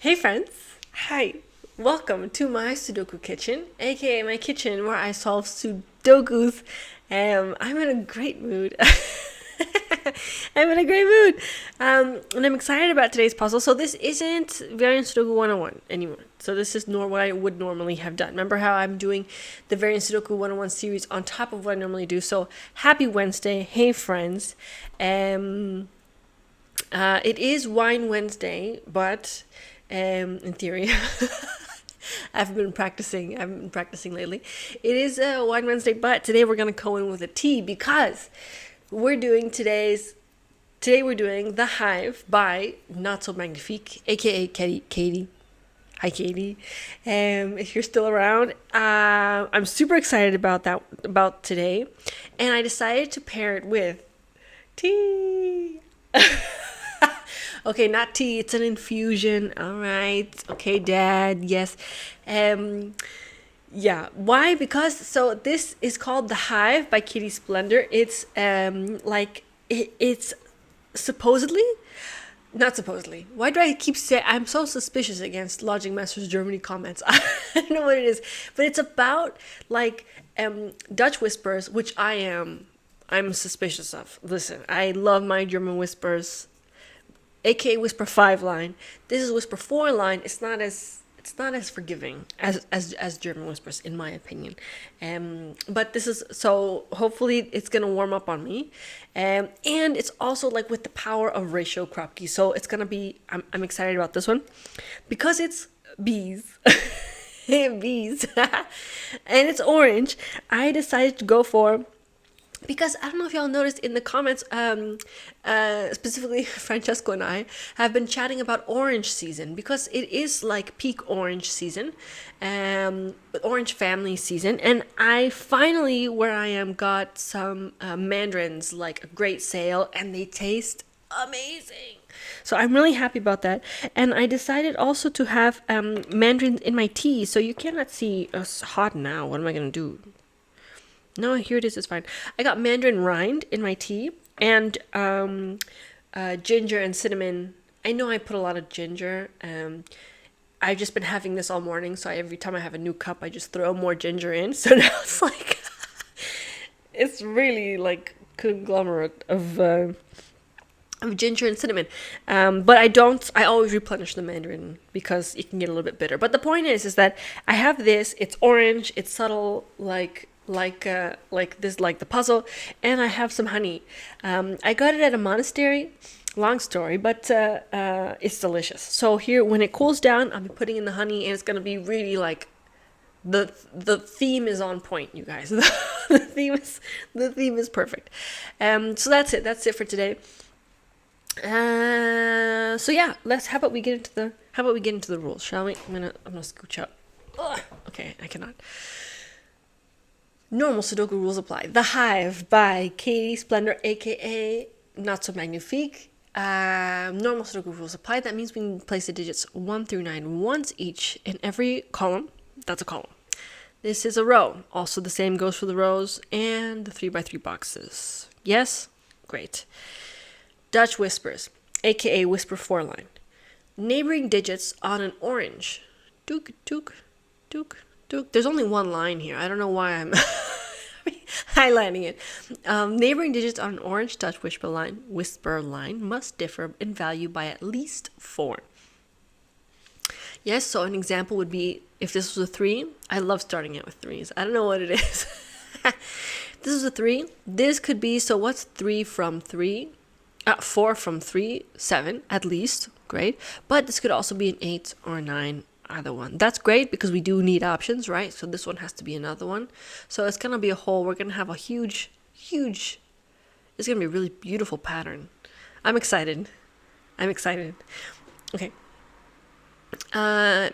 Hey friends! Hi! Welcome to my Sudoku kitchen, aka my kitchen where I solve Sudokus. I'm in a great mood. I'm in a great mood. And I'm excited about today's puzzle. So this isn't Variant Sudoku 101 anymore. So this is what I would normally have done. Remember how I'm doing the Variant Sudoku 101 series on top of what I normally do. So happy Wednesday. Hey friends. It is Wine Wednesday, but in theory, I've been practicing lately. It is Wine Wednesday, but today we're gonna go in with a tea because today we're doing The Hive by NotSoMagnifique, aka Katie. Hi, Katie. If you're still around, I'm super excited about today, and I decided to pair it with tea. Okay, not tea, it's an infusion. All right. Okay, Dad. Yes. Yeah. Why? Because so this is called The Hive by Kitty Splendor. It's it's supposedly not supposedly. Why do I keep saying I'm so suspicious against Logic Masters Germany comments? I don't know what it is, but it's about Dutch whispers, which I'm suspicious of. Listen, I love my German whispers, aka Whisper 5 line. This is Whisper 4 line. It's not as forgiving as German whispers, in my opinion. But this is, so hopefully it's gonna warm up on me. And it's also like with the power of ratio crop key. So it's gonna be, I'm excited about this one because it's bees. Bees. And it's orange. I decided to go for, because I don't know if y'all noticed in the comments, specifically Francesco and I have been chatting about orange season because it is like peak orange season, orange family season. And I finally, where I am, got some mandarins, like a great sale, and they taste amazing. So I'm really happy about that. And I decided also to have mandarins in my tea. So you cannot see us hot now. What am I going to do? No, here it is. It's fine. I got mandarin rind in my tea and ginger and cinnamon. I know I put a lot of ginger. I've just been having this all morning, so every time I have a new cup, I just throw more ginger in. So now it's like, it's really like conglomerate of ginger and cinnamon. But I always replenish the mandarin because it can get a little bit bitter. But the point is that I have this. It's orange. It's subtle, like this, like the puzzle, and I have some honey. I got it at a monastery. Long story, but it's delicious. So here, when it cools down, I'll be putting in the honey, and it's gonna be really like the theme is on point, you guys. the theme is perfect. So that's it. That's it for today. So yeah, how about we get into the rules, shall we? I'm gonna scooch up. Ugh, okay, I cannot. Normal Sudoku rules apply. The Hive by Katie Splendor, aka NotSoMagnifique. Normal Sudoku rules apply. That means we can place the digits 1 through 9 once each in every column. That's a column. This is a row. Also, the same goes for the rows and the 3x3 boxes. Yes? Great. Dutch whispers, aka Whisper 4 line. Neighboring digits on an orange. Dook, dook, dook. There's only one line here. I don't know why I'm highlighting it. Neighboring digits on an orange Dutch whisper line must differ in value by at least 4. Yes, so an example would be if this was a 3. I love starting out with 3s. I don't know what it is. This is a 3. This could be, so what's 3 from 3? 4 from 3, 7 at least. Great. But this could also be an 8 or a 9. Either one. That's great because we do need options, right? So this one has to be another one. So it's going to be a whole, we're going to have a huge, it's going to be a really beautiful pattern. I'm excited. Okay. A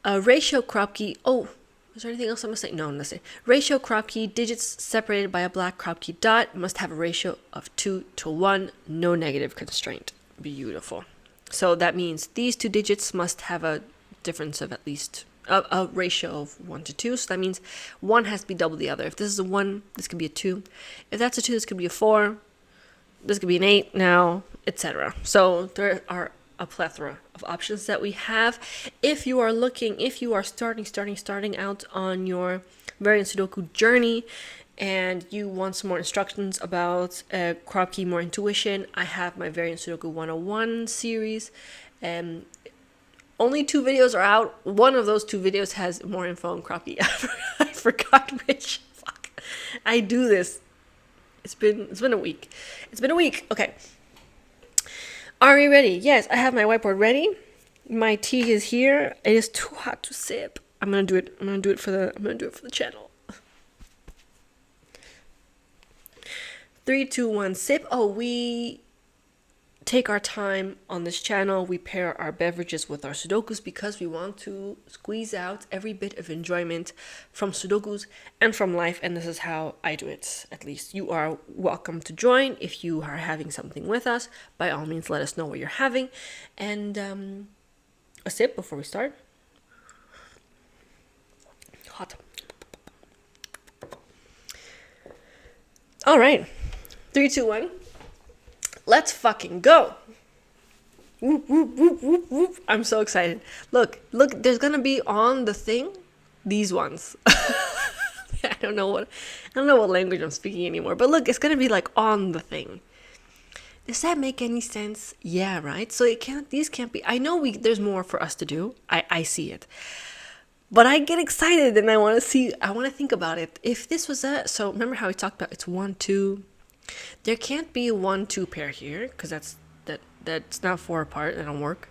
ratio crop key. Oh, is there anything else I'm going to say? No, I'm going to say ratio crop key, digits separated by a black crop key dot must have a ratio of 2 to 1, no negative constraint. Beautiful. So that means these two digits must have a difference of at least a ratio of 1 to 2. So that means one has to be double the other. If this is a 1, this could be a 2. If that's a 2, this could be a 4. This could be an 8 now, etc. So there are a plethora of options that we have. If you are starting out on your variant Sudoku journey and you want some more instructions about crop key, more intuition, I have my variant Sudoku 101 series. Only 2 videos are out. One of those 2 videos has more info on crop key. I forgot which. Fuck. I do this. It's been a week. Okay. Are we ready? Yes, I have my whiteboard ready. My tea is here. It is too hot to sip. I'm gonna do it for the channel. 3, 2, 1, sip. Oh, we take our time on this channel. We pair our beverages with our Sudokus because we want to squeeze out every bit of enjoyment from Sudokus and from life. And this is how I do it. At least you are welcome to join. If you are having something with us, by all means, let us know what you're having. And a sip before we start. Hot. All right. 3, 2, 1. Let's fucking go. Whoop, whoop, whoop, whoop, whoop. I'm so excited. Look, there's gonna be on the thing these ones. I don't know what language I'm speaking anymore, but look, it's gonna be like on the thing. Does that make any sense? Yeah, right? So these can't be, I know there's more for us to do. I see it. But I get excited and I want to think about it. If this was so remember how we talked about it's 1, 2. There can't be a 1, 2 pair here because that's not 4 apart. That don't work.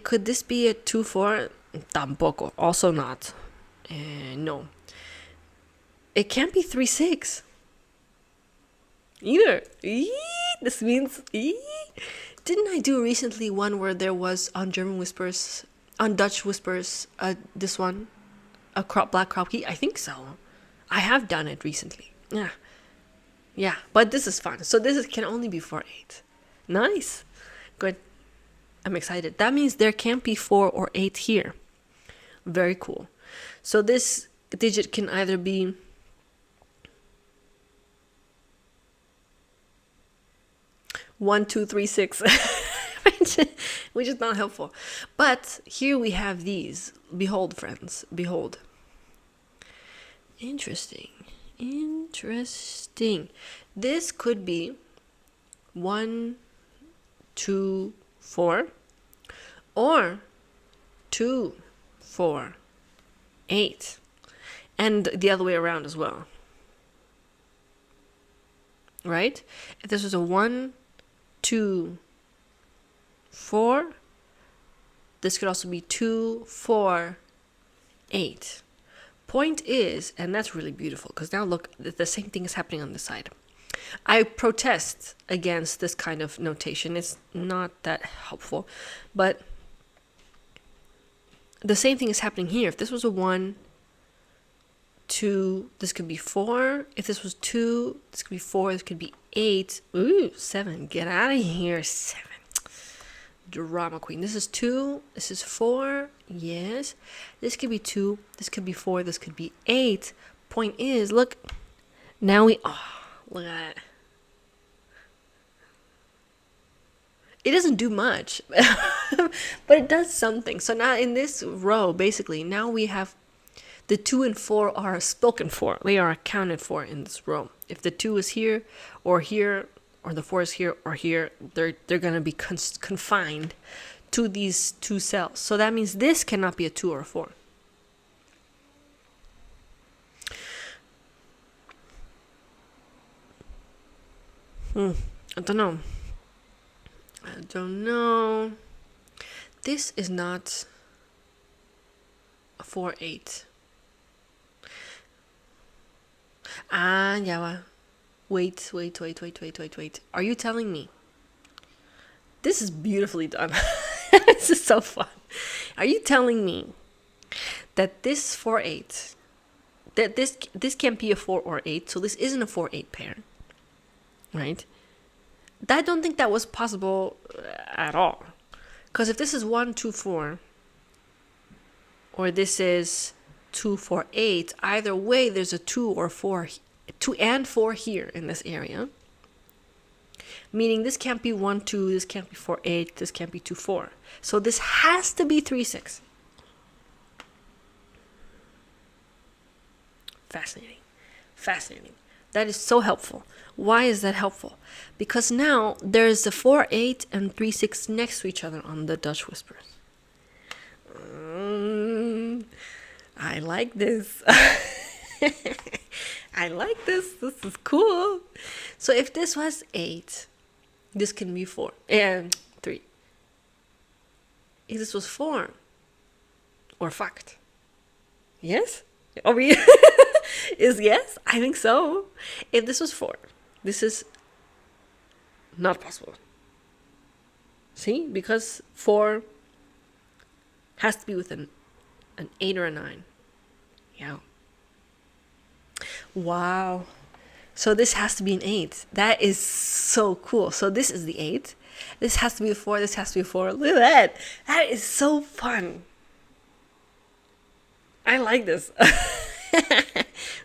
Could this be a 2, 4? Tampoco. Also not. No. It can't be 3, 6. Either. This means. Didn't I do recently one where there was on Dutch Whispers, this one, a black crop key? I think so. I have done it recently. Yeah, but this is fun. So this can only be 4, 8. Nice. Good. I'm excited. That means there can't be 4 or 8 here. Very cool. So this digit can either be one, 2, 3, 6, which is not helpful. But here we have these. Behold, friends. Behold. Interesting. This could be 1, 2, 4, or 2, 4, 8, and the other way around as well. Right? If this was a 1, 2, 4, this could also be 2, 4, 8. Point is, and that's really beautiful because now look, the same thing is happening on this side. I protest against this kind of notation. It's not that helpful, but the same thing is happening here. If this was a 1, 2, this could be 4. If this was 2, this could be 4. This could be 8. Ooh, 7. Get out of here. 7. Drama queen. This is 2. This is 4. Yes. This could be 2. This could be 4. This could be 8. Point is, look. Now look at that. It doesn't do much, but it does something. So now in this row, basically, now we have the 2 and 4 are spoken for. They are accounted for in this row. If the 2 is here, or the 4 is here or here, they're going to be confined to these 2 cells. So that means this cannot be a 2 or a 4. I don't know. This is not a 4, 8. Yeah. Wait. Are you telling me? This is beautifully done. This is so fun. Are you telling me that this 4, 8, that this can't be a 4 or 8, so this isn't a 4, 8 pair, right? I don't think that was possible at all. Because if this is 1, 2, 4, or this is 2, 4, 8, either way there's a 2 or 4, 2 and 4 here in this area. Meaning this can't be 1, 2, this can't be 4, 8, this can't be 2, 4. So this has to be 3, 6. Fascinating. Fascinating. That is so helpful. Why is that helpful? Because now there's the 4, 8 and 3, 6 next to each other on the Dutch whispers. I like this. I like this. This is cool. So if this was 8, this can be 4 and 3. If this was 4 or fact. Yes? Are we? Is yes? I think so. If this was 4, this is not possible. See? Because 4 has to be with an 8 or a 9. Yeah. Wow. So this has to be an 8. That is so cool. So this is the 8. This has to be a 4. This has to be a 4. Look at that. That is so fun. I like this.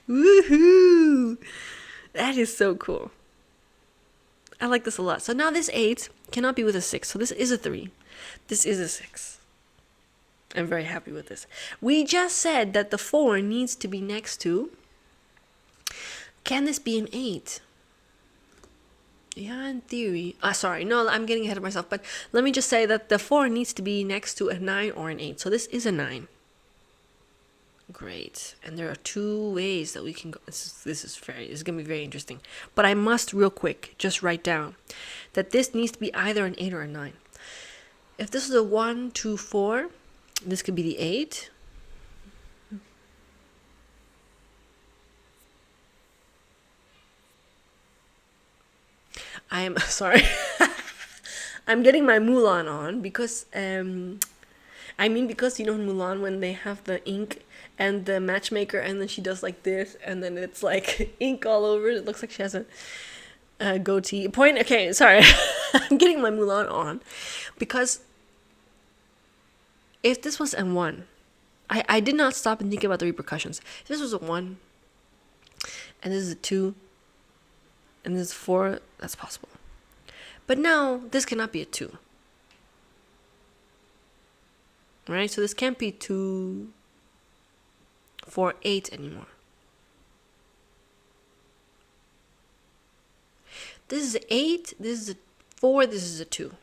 Woohoo! That is so cool. I like this a lot. So now this 8 cannot be with a 6. So this is a 3. This is a 6. I'm very happy with this. We just said that the 4 needs to be next to. Can this be an 8? Yeah, in theory. Sorry, no, I'm getting ahead of myself. But let me just say that the 4 needs to be next to a 9 or an 8. So this is a 9. Great. And there are 2 ways that we can go. This is going to be very interesting. But I must real quick just write down that this needs to be either an 8 or a 9. If this is a 1, 2, 4, this could be the 8. I am sorry. I'm getting my Mulan on because because you know in Mulan when they have the ink and the matchmaker and then she does like this and then it's like ink all over it. It looks like she has a goatee. Okay, sorry. I'm getting my Mulan on because if this was a 1, I did not stop and think about the repercussions. If this was a 1 and this is a 2 and this is 4, that's possible. But now this cannot be a 2. Right? So this can't be 2, 4, 8 anymore. This is 8, this is a 4, this is a 2.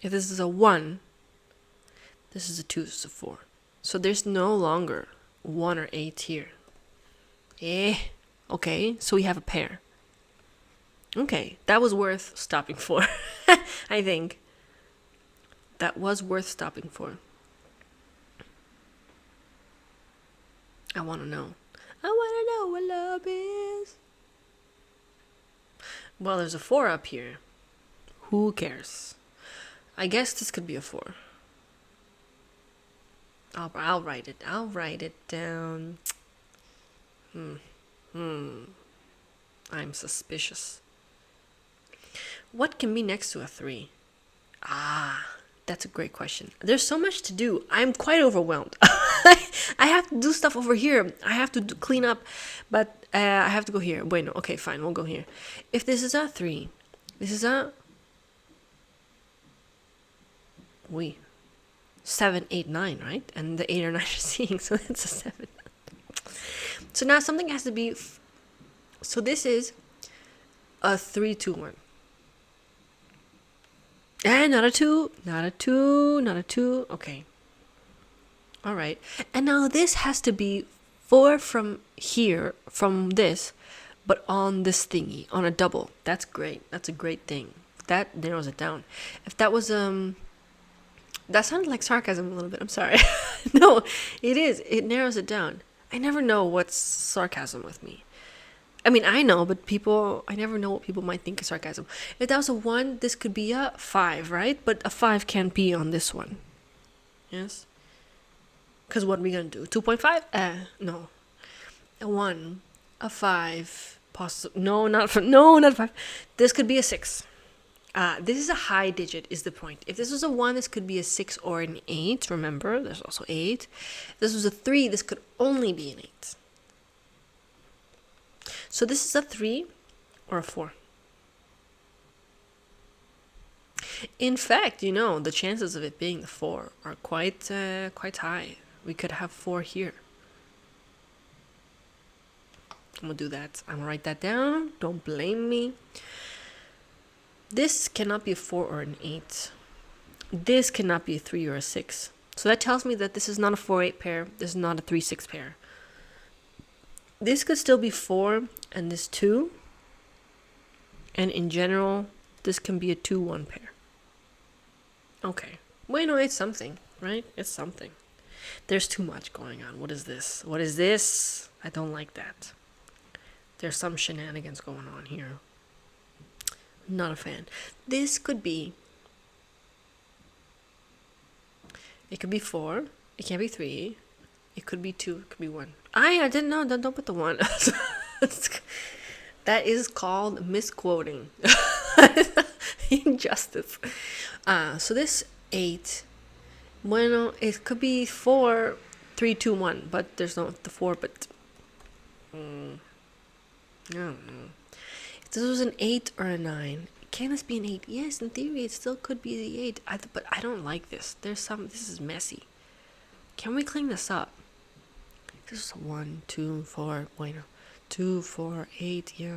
If this is a 1, this is a 2, this is a 4. So there's no longer 1 or 8 here. Okay, so we have a pair. Okay, that was worth stopping for. I think. That was worth stopping for. I want to know. I want to know what love is. Well, there's a 4 up here. Who cares? I guess this could be a 4. I'll write it. I'll write it down. I'm suspicious. What can be next to a 3? That's a great question. There's so much to do. I'm quite overwhelmed. I have to do stuff over here. I have to clean up, but I have to go here. Bueno, okay, fine, we'll go here. If this is a 3, this is a 7, 8, 9, right? And the 8 or 9 are seeing, so that's a 7. So now something has to be. So this is a 3, 2, 1. And not a 2, not a 2, not a 2. Okay. All right. And now this has to be 4 from here, from this, but on this thingy, on a double. That's great. That's a great thing. That narrows it down. If that was that sounded like sarcasm a little bit. I'm sorry. No, it is. It narrows it down. I never know what's sarcasm with me. I mean, I know, but I never know what people might think is sarcasm. If that was a 1, this could be a 5, right? But a 5 can't be on this one. Yes? Because what are we going to do? 2.5? No. A 1, a 5, no, not 5. This could be a 6. This is a high digit, is the point. If this was a 1, this could be a 6 or an 8. Remember, there's also 8. If this was a 3, this could only be an 8. So this is a 3 or a 4. In fact, you know, the chances of it being the 4 are quite high. We could have 4 here. I'm gonna do that. I'm gonna write that down. Don't blame me. This cannot be a 4 or an 8. This cannot be a 3 or a 6. So that tells me that this is not a 4-8 pair. This is not a 3-6 pair. This could still be 4 and this 2. And in general, this can be a 2-1 pair. Okay. Wait, no, it's something, right? It's something. There's too much going on. What is this? What is this? I don't like that. There's some shenanigans going on here. Not a fan. This could be... It could be 4. It can't be 3. It could be 2. It could be 1. I didn't know. Don't put the 1. That is called misquoting. Injustice. So this 8, bueno, it could be 4, 3, 2, 1, but there's not the 4, but I don't know. If this was an 8 or a 9, can this be an 8? Yes, in theory, it still could be the 8, but I don't like this. This is messy. Can we clean this up? This is 1, 2, 4, bueno. 2, 4, 8, yeah.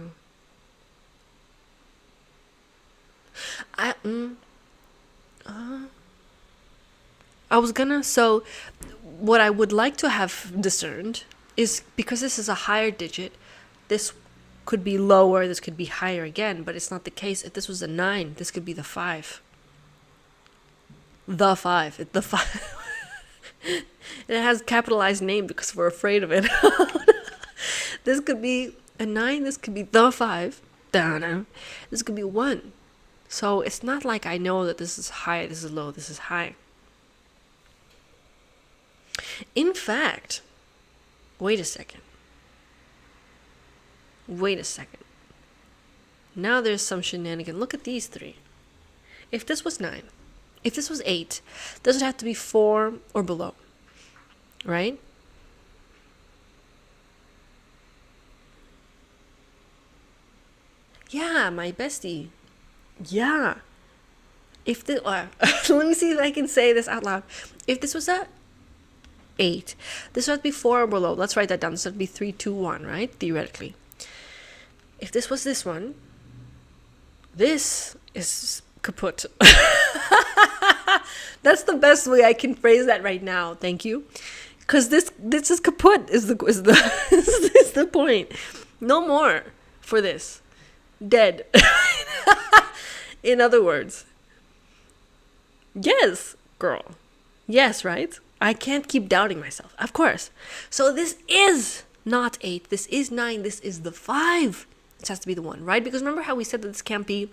So what I would like to have discerned is, because this is a higher digit, this could be lower, this could be higher again, but it's not the case. If this was a 9, this could be the 5. The 5. The 5. It has capitalized name because we're afraid of it. This could be a 9, this could be the 5. This could be 1. So it's not like I know that this is high, this is low, this is high. In fact, wait a second. Now there's some shenanigan. Look at these 3. If this was 9, if this was 8, this would have to be 4 or below, right? Yeah, my bestie. Yeah. If the let me see if I can say this out loud. If this was a 8, this would have to be 4 or below. Let's write that down. This would be 3, 2, 1, right? Theoretically. If this was this one, this is kaput. That's the best way I can phrase that right now. Thank you. Because this is kaput is the point. No more for this. Dead. In other words. Yes, girl. Yes, right? I can't keep doubting myself. Of course. So this is not 8. This is 9. This is the 5. This has to be the 1, right? Because remember how we said that this can't be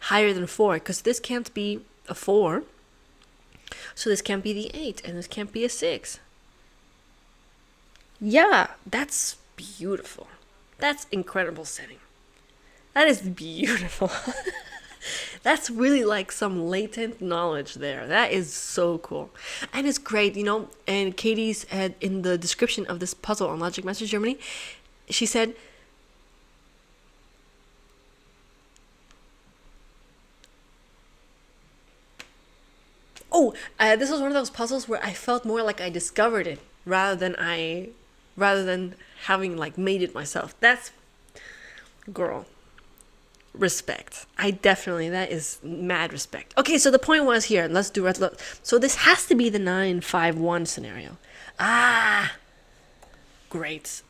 higher than 4? Because this can't be a 4. So this can't be the 8. And this can't be a 6. Yeah, that's beautiful. That's incredible setting. That is beautiful. That's really like some latent knowledge there. That is so cool. And it's great, you know, and Katie's had in the description of this puzzle on Logic Masters Germany, she said, this was one of those puzzles where I felt more like I discovered it rather than having like made it myself. That's, girl, respect. That is mad respect. Okay, so the point was here, let's do it. So this has to be the 9-5-1 scenario. Great.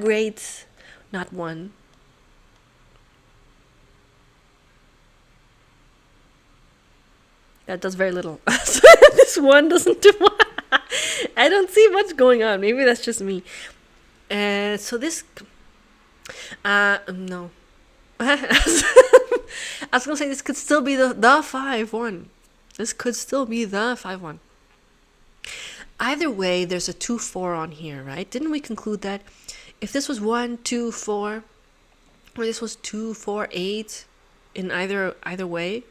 Great. Not 1. That does very little. This 1 doesn't do much. I don't see much going on. Maybe that's just me. So this... no. I was going to say this could still be the 5-1. This could still be the 5-1. Either way, there's a 2-4 on here, right? Didn't we conclude that if this was 1, 2, 4, or this was 2, 4, 8, in either way,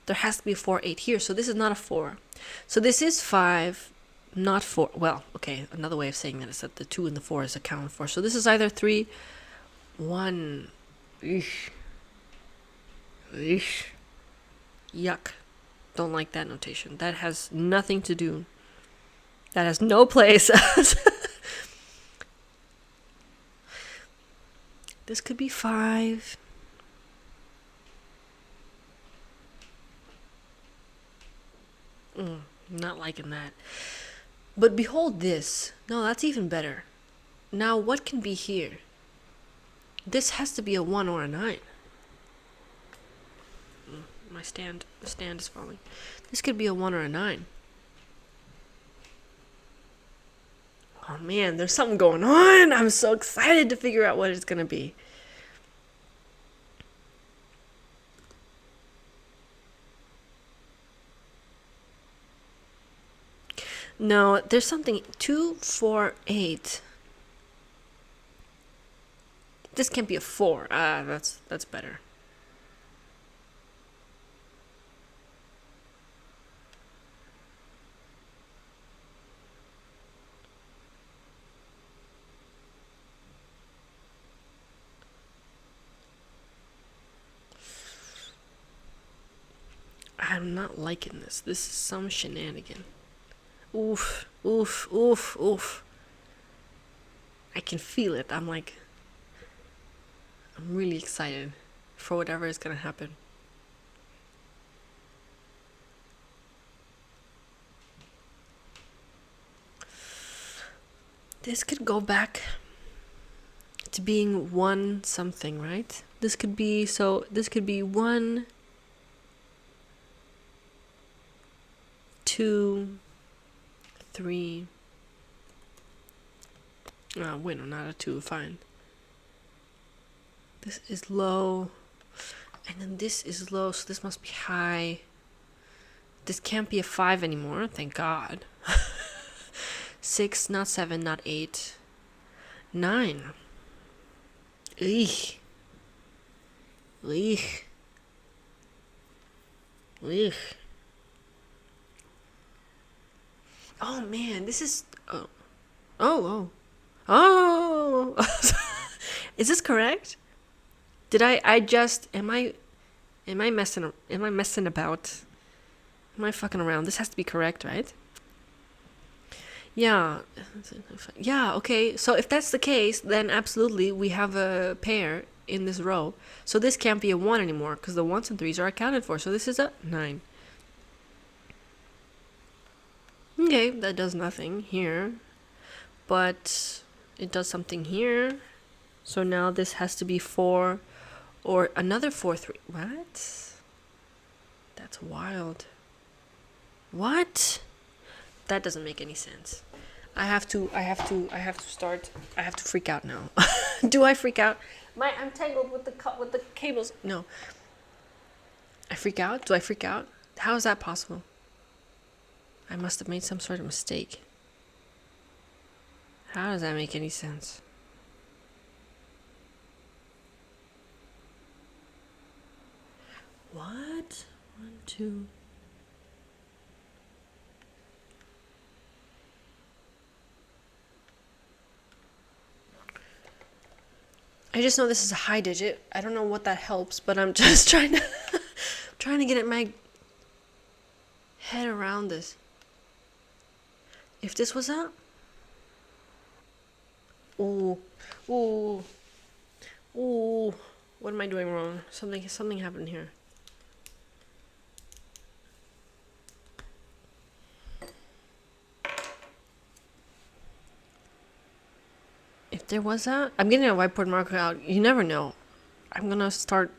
there has to be a 4, 8 here. So this is not a 4. So this is 5, not 4. Well, okay, another way of saying that is that the 2 and the 4 is accounted for. So this is either 3, 1. Eesh. Yuck. Don't like that notation. That has nothing to do. That has no place. This could be 5. Not liking that. But behold this. No, that's even better. Now, what can be here? This has to be a 1 or a 9. The stand is falling. This could be a 1 or a 9. Oh man, there's something going on. I'm so excited to figure out what it's gonna be. No, there's something. 2, 4, 8. This can't be a 4. That's better. I'm not liking this. This is some shenanigan. Oof, oof, oof, oof. I can feel it. I'm really excited for whatever is gonna happen. This could go back to being 1 something, right? This could be 1, 2, 3. Oh, wait, no, not a 2, fine. This is low, and then this is low, so this must be high. This can't be a 5 anymore, thank God. 6, not 7, not 8. 9. Eek. Eek. Eek. Oh man, this is... Oh. Is this correct? Did I just... Am I messing about? Am I fucking around? This has to be correct, right? Yeah, okay. So if that's the case, then absolutely we have a pair in this row. So this can't be a 1 anymore because the 1s and 3s are accounted for. So this is a 9. Okay, that does nothing here. But it does something here. So now this has to be 4 or another 4, 3. What? That's wild. What? That doesn't make any sense. I have to freak out now. Do I freak out? I'm tangled with the cables. No. I freak out? Do I freak out? How is that possible? I must have made some sort of mistake. How does that make any sense? What? 1, 2. I just know this is a high digit. I don't know what that helps, but I'm just trying to get my head around this. If this was up, ooh, what am I doing wrong? Something happened here. If there was that, I'm getting a whiteboard marker out. You never know. I'm gonna start.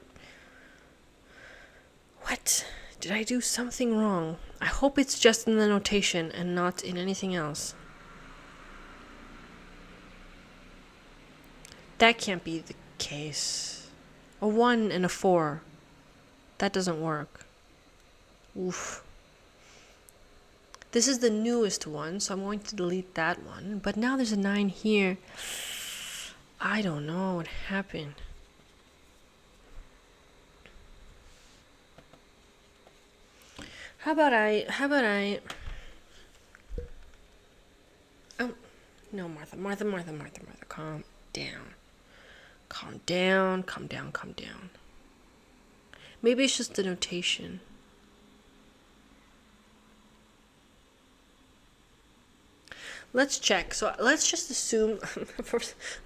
What? Did I do something wrong? I hope it's just in the notation and not in anything else. That can't be the case. A 1 and a 4. That doesn't work. Oof. This is the newest one, so I'm going to delete that one. But now there's a 9 here. I don't know what happened. How about I... Oh, no, Martha. Calm down. Calm down. Maybe it's just the notation. Let's check. So let's just assume,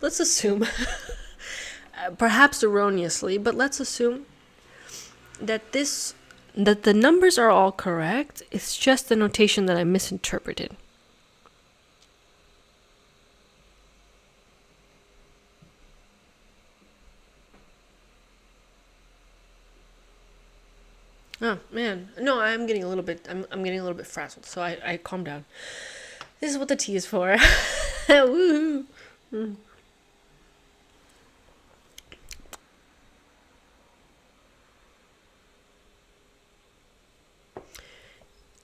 let's assume, perhaps erroneously, but let's assume that that the numbers are all correct. It's just the notation that I misinterpreted. Oh man, no, I'm getting a little bit. I'm getting a little bit frazzled. So I calm down. This is what the tea is for. Woohoo!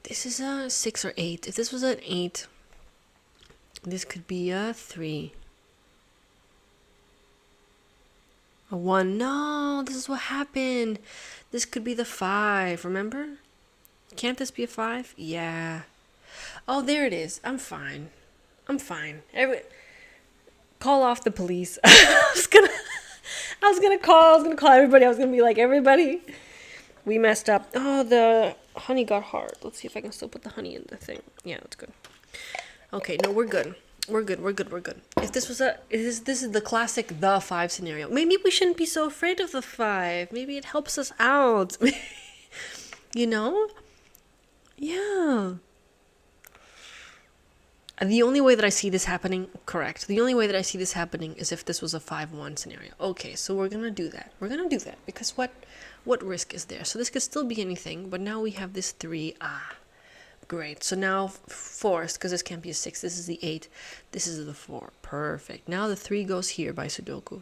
This is a 6 or 8. If this was an 8, this could be a 3. A 1. No, this is what happened. This could be the 5. Remember? Can't this be a 5? Yeah. Oh, there it is. I'm fine. I'm fine. Call off the police. I was gonna call everybody. I was gonna be like, everybody, we messed up. Oh, the honey got hard. Let's see if I can still put the honey in the thing. Yeah, that's good. Okay, no, we're good. We're good. If this was this is the classic the 5 scenario. Maybe we shouldn't be so afraid of the 5. Maybe it helps us out. You know? Yeah. The only way that I see this happening, correct. The only way that I see this happening is if this was a 5-1 scenario. Okay, so we're going to do that. Because what risk is there? So this could still be anything, but now we have this 3. Great. So now forced, because this can't be a 6. This is the 8. This is the 4. Perfect. Now the 3 goes here by Sudoku.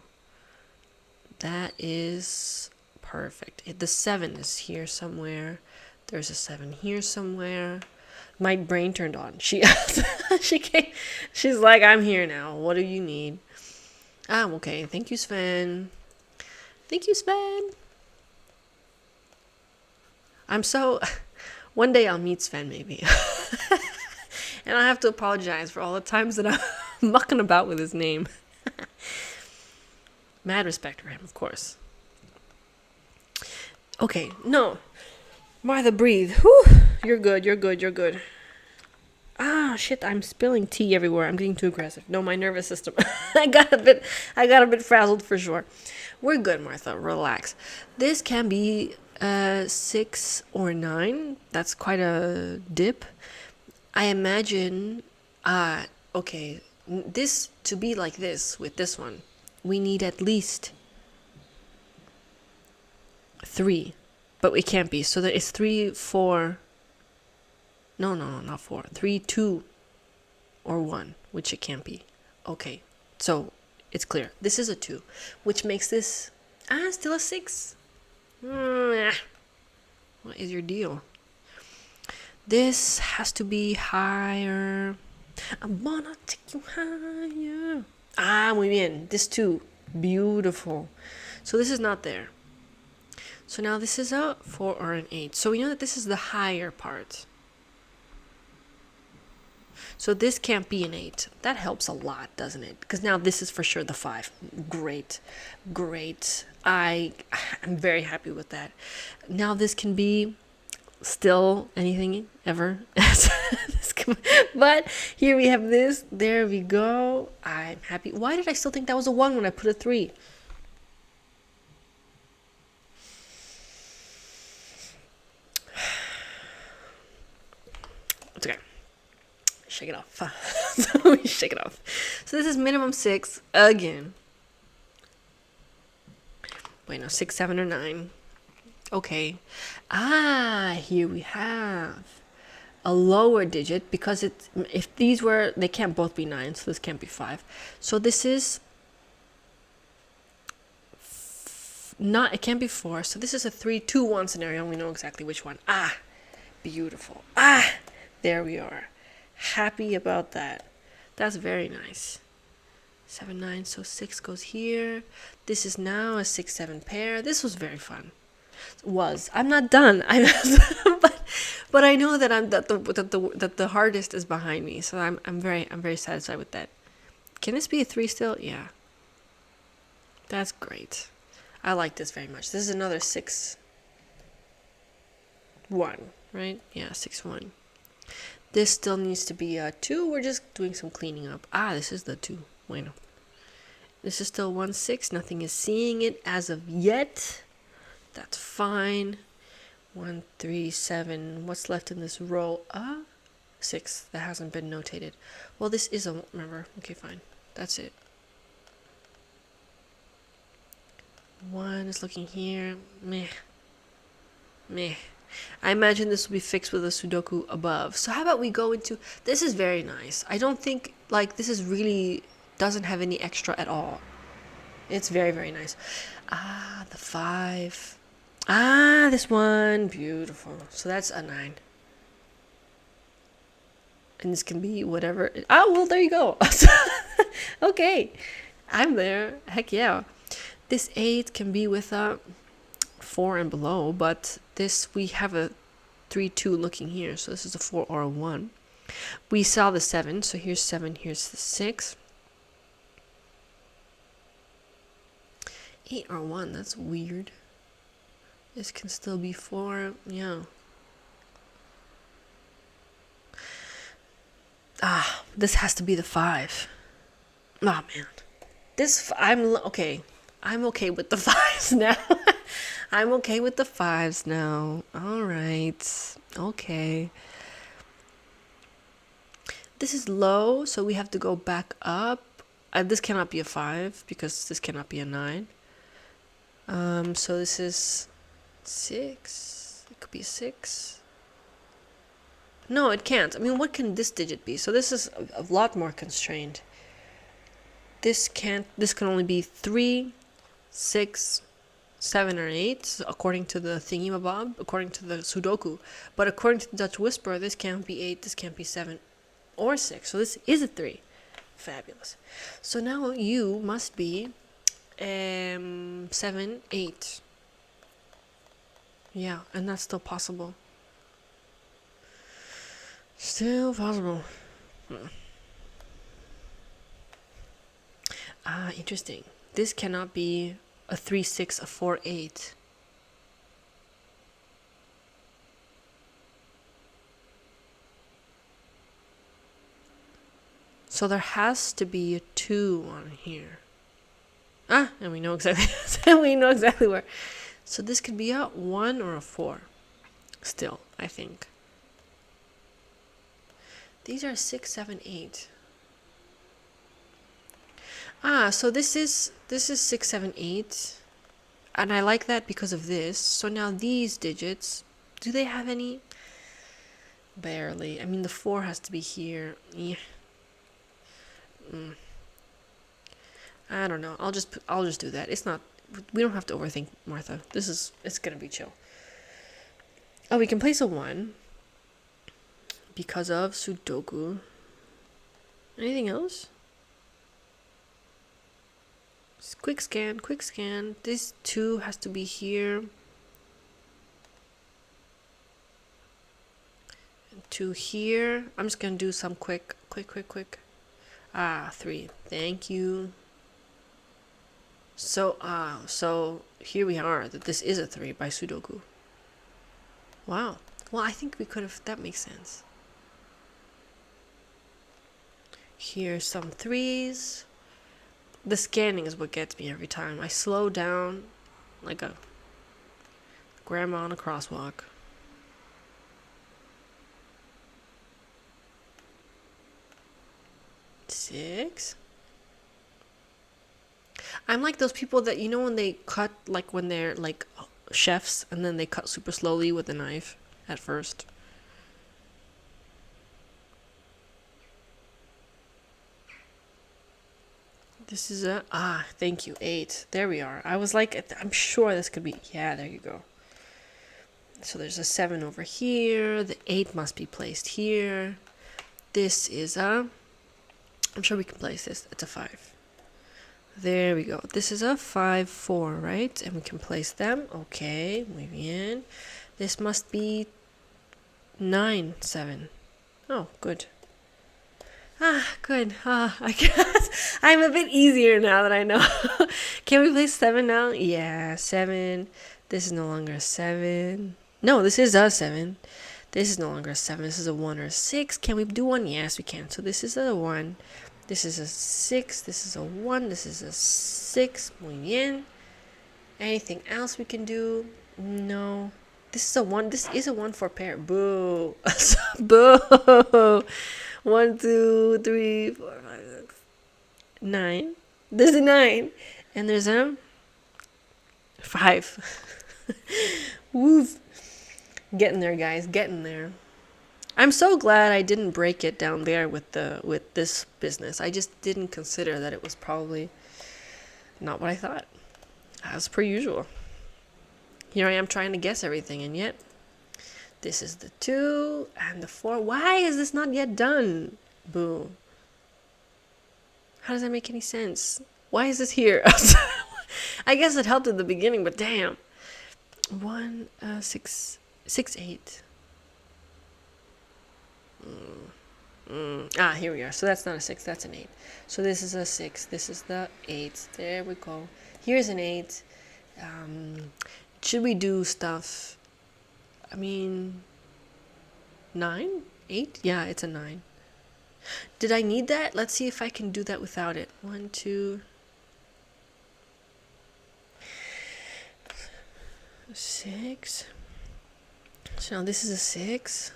That is perfect. The 7 is here somewhere. There's a 7 here somewhere. My brain turned on. She came. She's like, I'm here now. What do you need? I'm okay. Thank you, Sven. One day I'll meet Sven, maybe. And I have to apologize for all the times that I'm mucking about with his name. Mad respect for him, of course. Okay, no. Martha, breathe. Whew. You're good. Ah, shit, I'm spilling tea everywhere. I'm getting too aggressive. No, my nervous system. I got a bit frazzled for sure. We're good, Martha. Relax. This can be 6 or 9. That's quite a dip. I imagine, okay, this to be like this with this one, we need at least 3, but it can't be. So that it's 3, 4. No, not 4. 3, 2, or 1, which it can't be. Okay, so it's clear. This is a 2, which makes this still a 6. What is your deal? This has to be higher. I wanna take you higher. Muy bien. This 2, beautiful. So this is not there. So now this is a 4 or an 8. So we know that this is the higher part. So this can't be an 8. That helps a lot, doesn't it? Because now this is for sure the 5. Great. I'm very happy with that. Now this can be still anything ever. But here we have this. There we go. I'm happy. Why did I still think that was a 1 when I put a 3? It's okay. Shake it off. Shake it off. So this is minimum 6 again. Wait, no, 6, 7, or 9. Okay. Here we have a lower digit because if these were, they can't both be 9, so this can't be 5. So this is it can't be 4. So this is a 3, 2, 1 scenario. We know exactly which one. Beautiful. There we are. Happy about that. That's very nice. 7, 9, so 6 goes here. This is now a 6, 7 pair. This was very fun. I'm not done. But I know that the hardest is behind me. So I'm very satisfied with that. Can this be a 3 still? Yeah. That's great. I like this very much. This is another 6, 1, right? Yeah, 6, 1. This still needs to be a 2. We're just doing some cleaning up. This is the 2. Bueno. This is still 1, 6. Nothing is seeing it as of yet. That's fine. 1, 3, 7. What's left in this row? 6. That hasn't been notated. Well, this is a... Remember. Okay, fine. That's it. 1 is looking here. Meh. I imagine this will be fixed with a Sudoku above. So how about we go into... This is very nice. I don't think, like, this is really... doesn't have any extra at all. It's very, very nice. The 5. This one. Beautiful. So that's a 9. And this can be whatever... well, there you go. Okay. I'm there. Heck yeah. This 8 can be with a 4 and below, but this, we have a 3, 2 looking here. So this is a 4 or a 1. We saw the 7. So here's 7. Here's the 6. 8 or 1. That's weird. This can still be 4. Yeah. This has to be the 5. Oh, man. I'm okay. I'm okay with the 5s now. I'm okay with the 5s now. All right. Okay. This is low, so we have to go back up. This cannot be a 5 because this cannot be a 9. So this is 6. It could be a 6. No, it can't. I mean, what can this digit be? So this is a lot more constrained. This can only be 3, 6, 7, or 8, according to the thingy-mabob, according to the Sudoku. But according to the Dutch Whisperer, this can't be 8, this can't be 7 or 6. So this is a 3. Fabulous. So now you must be 7, 8. Yeah, and that's still possible. Still possible. Interesting. This cannot be a 3, 6, a 4, 8. So there has to be a 2 on here. And we know exactly where. So this could be a 1 or a 4. Still, I think. These are 6, 7, 8. So this is 6, 7, 8. And I like that because of this. So now these digits, do they have any? Barely. I mean, the 4 has to be here. Yeah. I don't know. I'll just do that. It's not... We don't have to overthink, Martha. It's gonna be chill. Oh, we can place a 1. Because of Sudoku. Anything else? Just quick scan. This 2 has to be here. And 2 here. I'm just gonna do some quick. 3. Thank you. So here we are, that this is a 3 by Sudoku. Wow. Well, I think we could have... That makes sense. Here's some 3s. The scanning is what gets me every time. I slow down like a grandma on a crosswalk. Six. I'm like those people that, you know, when they cut, like when they're like chefs and then they cut super slowly with a knife at first. This is a, thank you, 8. There we are. I was like, I'm sure this could be, yeah, there you go. So there's a 7 over here. The 8 must be placed here. This is a, I'm sure we can place this. It's a 5. There we go. This is a 5, 4, right? And we can place them. Okay, muy bien. This must be 9, 7. Oh, good. Good. I guess I'm a bit easier now that I know. Can we place 7 now? Yeah, 7. This is no longer a 7. No, this is a 7. This is no longer a 7. This is a 1 or a 6. Can we do 1? Yes, we can. So this is a 1. This is a 6. This is a 1. This is a 6. Muy bien. Anything else we can do? No. This is a 1. This is a 1 for pair. Boo. Boo. 1, 2, 3, 4, 5, 6, 9. There's a 9. And there's a 5. Woof. Getting there, guys. Getting there. I'm so glad I didn't break it down there with this business. I just didn't consider that it was probably not what I thought. As per usual. Here I am trying to guess everything, and yet this is the 2 and the 4. Why is this not yet done? Boo. How does that make any sense? Why is this here? I guess it helped at the beginning, but damn. 1, 6, 6, 8. Here we are. So that's not a 6, that's an 8. So this is a 6. This is the 8. There we go. Here's an 8. Should we do stuff? I mean, 9? 8? Yeah, it's a 9. Did I need that? Let's see if I can do that without it. 1, 2, 6. So now this is a 6.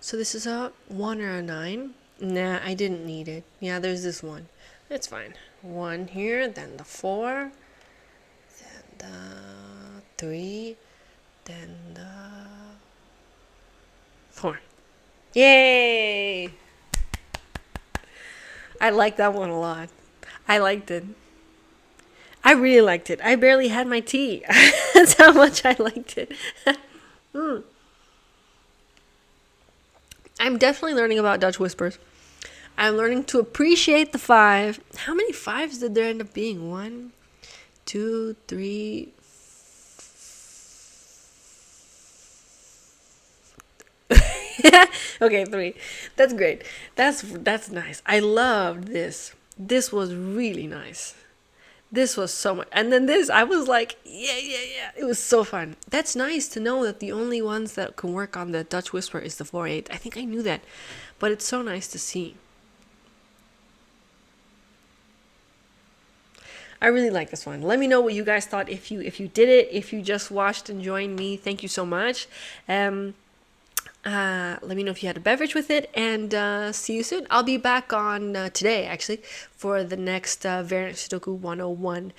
So this is a 1 or a 9. Nah, I didn't need it. Yeah, there's this 1. That's fine. 1 here, then the 4, then the 3, then the 4. Yay! I like that one a lot. I liked it. I really liked it. I barely had my tea. That's how much I liked it. I'm definitely learning about Dutch whispers. I'm learning to appreciate the 5. How many 5s did there end up being? 1, 2, 3. Okay, 3. That's great. That's nice. I loved this. This was really nice. This was so much. And then this, I was like, yeah. It was so fun. That's nice to know that the only ones that can work on the Dutch whisper is the 4/8. I think I knew that. But it's so nice to see. I really like this one. Let me know what you guys thought if you did it, if you just watched and joined me. Thank you so much. Let me know if you had a beverage with it, and see you soon. I'll be back on today, actually, for the next Variant Sudoku 101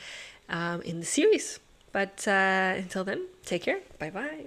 in the series. But until then, take care. Bye-bye.